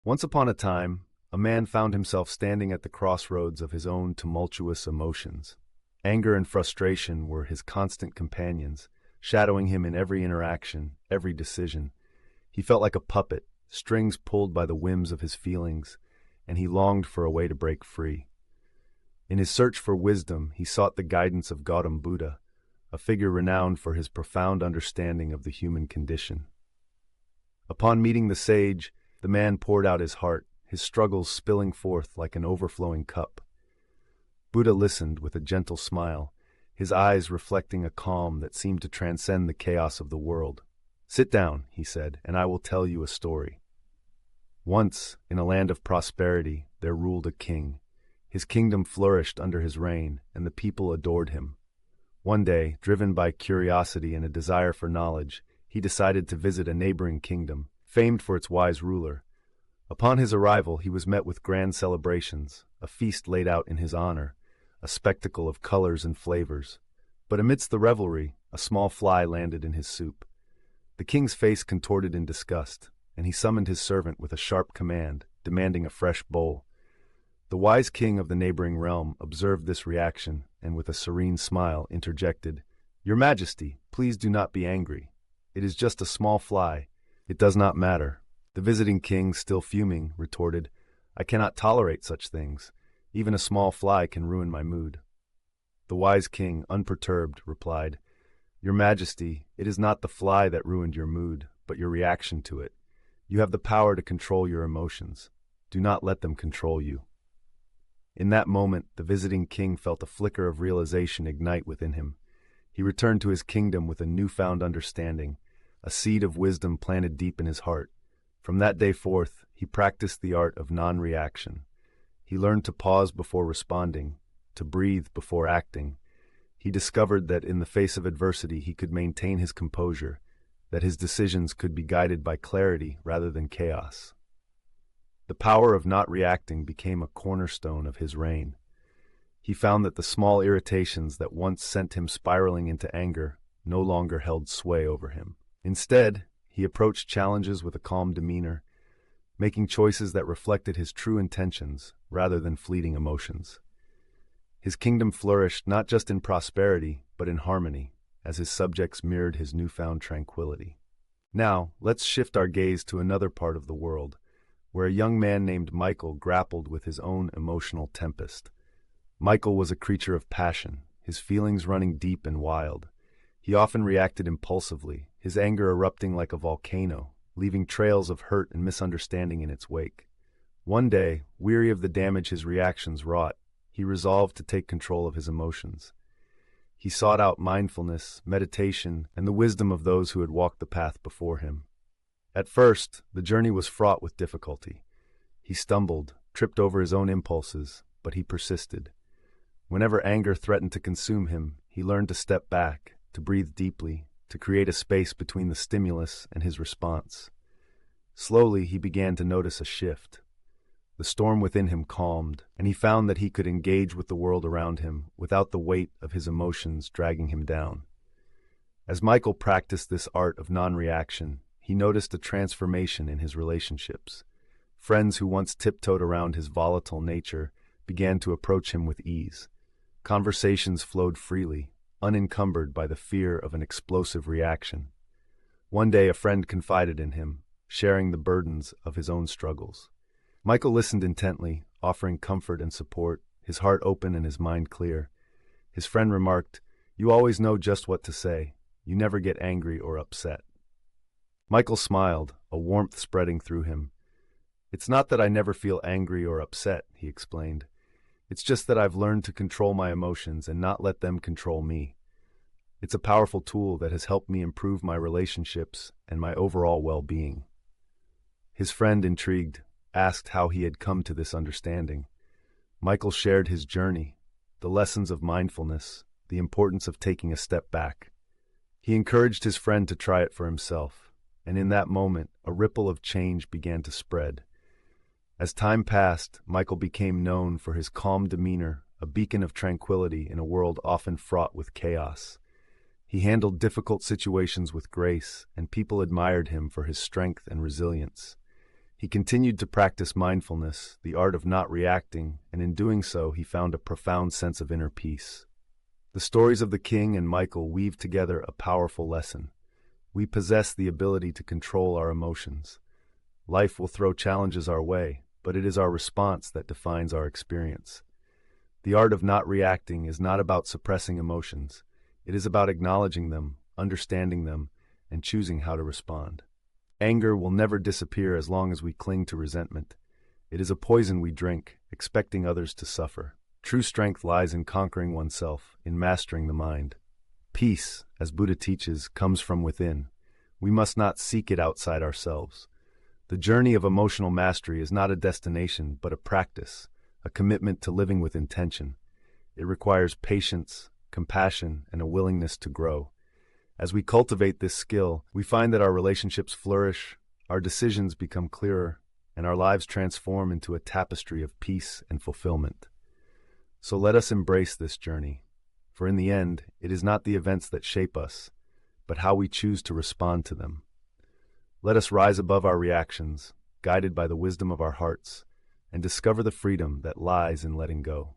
Once upon a time, a man found himself standing at the crossroads of his own tumultuous emotions. Anger and frustration were his constant companions, shadowing him in every interaction, every decision. He felt like a puppet, strings pulled by the whims of his feelings, and he longed for a way to break free. In his search for wisdom, he sought the guidance of Gautam Buddha, a figure renowned for his profound understanding of the human condition. Upon meeting the sage, the man poured out his heart, his struggles spilling forth like an overflowing cup. Buddha listened with a gentle smile, his eyes reflecting a calm that seemed to transcend the chaos of the world. "Sit down," he said, "and I will tell you a story." Once, in a land of prosperity, there ruled a king. His kingdom flourished under his reign, and the people adored him. One day, driven by curiosity and a desire for knowledge, he decided to visit a neighboring kingdom, famed for its wise ruler. Upon his arrival, he was met with grand celebrations, a feast laid out in his honor, a spectacle of colors and flavors. But amidst the revelry, a small fly landed in his soup. The king's face contorted in disgust, and he summoned his servant with a sharp command, demanding a fresh bowl. The wise king of the neighboring realm observed this reaction, and with a serene smile interjected, "Your Majesty, please do not be angry. It is just a small fly. It does not matter." The visiting king, still fuming, retorted, "I cannot tolerate such things. Even a small fly can ruin my mood." The wise king, unperturbed, replied, "Your Majesty, it is not the fly that ruined your mood, but your reaction to it. You have the power to control your emotions. Do not let them control you." In that moment, the visiting king felt a flicker of realization ignite within him. He returned to his kingdom with a newfound understanding, a seed of wisdom planted deep in his heart. From that day forth, he practiced the art of non-reaction. He learned to pause before responding, to breathe before acting. He discovered that in the face of adversity he could maintain his composure, that his decisions could be guided by clarity rather than chaos. The power of not reacting became a cornerstone of his reign. He found that the small irritations that once sent him spiraling into anger no longer held sway over him. Instead, he approached challenges with a calm demeanor, making choices that reflected his true intentions rather than fleeting emotions. His kingdom flourished not just in prosperity, but in harmony, as his subjects mirrored his newfound tranquility. Now, let's shift our gaze to another part of the world, where a young man named Michael grappled with his own emotional tempest. Michael was a creature of passion, his feelings running deep and wild. He often reacted impulsively, his anger erupting like a volcano, leaving trails of hurt and misunderstanding in its wake. One day, weary of the damage his reactions wrought, he resolved to take control of his emotions. He sought out mindfulness, meditation, and the wisdom of those who had walked the path before him. At first, the journey was fraught with difficulty. He stumbled, tripped over his own impulses, but he persisted. Whenever anger threatened to consume him, he learned to step back, to breathe deeply, to create a space between the stimulus and his response. Slowly, he began to notice a shift. The storm within him calmed, and he found that he could engage with the world around him without the weight of his emotions dragging him down. As Michael practiced this art of non-reaction, he noticed a transformation in his relationships. Friends who once tiptoed around his volatile nature began to approach him with ease. Conversations flowed freely, unencumbered by the fear of an explosive reaction. One day, a friend confided in him, sharing the burdens of his own struggles. Michael listened intently, offering comfort and support, his heart open and his mind clear. His friend remarked, "You always know just what to say. You never get angry or upset." Michael smiled, a warmth spreading through him. "It's not that I never feel angry or upset," he explained. "It's just that I've learned to control my emotions and not let them control me. It's a powerful tool that has helped me improve my relationships and my overall well-being." His friend, intrigued, asked how he had come to this understanding. Michael shared his journey, the lessons of mindfulness, the importance of taking a step back. He encouraged his friend to try it for himself, and in that moment, a ripple of change began to spread. As time passed, Michael became known for his calm demeanor, a beacon of tranquility in a world often fraught with chaos. He handled difficult situations with grace, and people admired him for his strength and resilience. He continued to practice mindfulness, the art of not reacting, and in doing so he found a profound sense of inner peace. The stories of the king and Michael weave together a powerful lesson. We possess the ability to control our emotions. Life will throw challenges our way, but it is our response that defines our experience. The art of not reacting is not about suppressing emotions. It is about acknowledging them, understanding them, and choosing how to respond. Anger will never disappear as long as we cling to resentment. It is a poison we drink, expecting others to suffer. True strength lies in conquering oneself, in mastering the mind. Peace, as Buddha teaches, comes from within. We must not seek it outside ourselves. The journey of emotional mastery is not a destination, but a practice, a commitment to living with intention. It requires patience, compassion, and a willingness to grow. As we cultivate this skill, we find that our relationships flourish, our decisions become clearer, and our lives transform into a tapestry of peace and fulfillment. So let us embrace this journey, for in the end, it is not the events that shape us, but how we choose to respond to them. Let us rise above our reactions, guided by the wisdom of our hearts, and discover the freedom that lies in letting go.